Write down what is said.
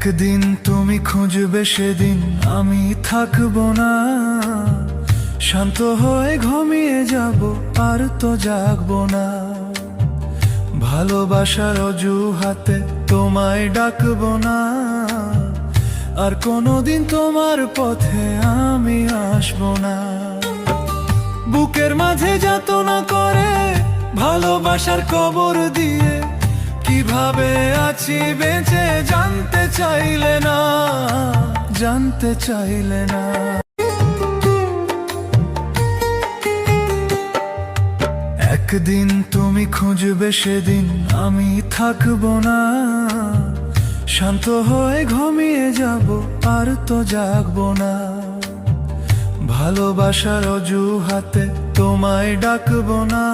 একদিন তুমি খুঁজবে, সেদিন আমি থাকবো না। শান্ত হয়ে ঘুমিয়ে যাব, আর তো জাগবো না। ভালোবাসার অজুহাতে তোমায় ডাকবো না, আর কোনোদিন তোমার পথে আমি আসবো না। বুকের মাঝে যাতনা করে ভালোবাসার কবর দিয়ে, কিভাবে আছি বেঁচে জানতে চাইলে না, জানতে চাইলে না। একদিন তুমি খুঁজবে, সেদিন আমি থাকবো না। শান্ত হয়ে ঘুমিয়ে যাব, আর তো জাগবো না। ভালোবাসার অজুহাতে তোমায় ডাকবো না,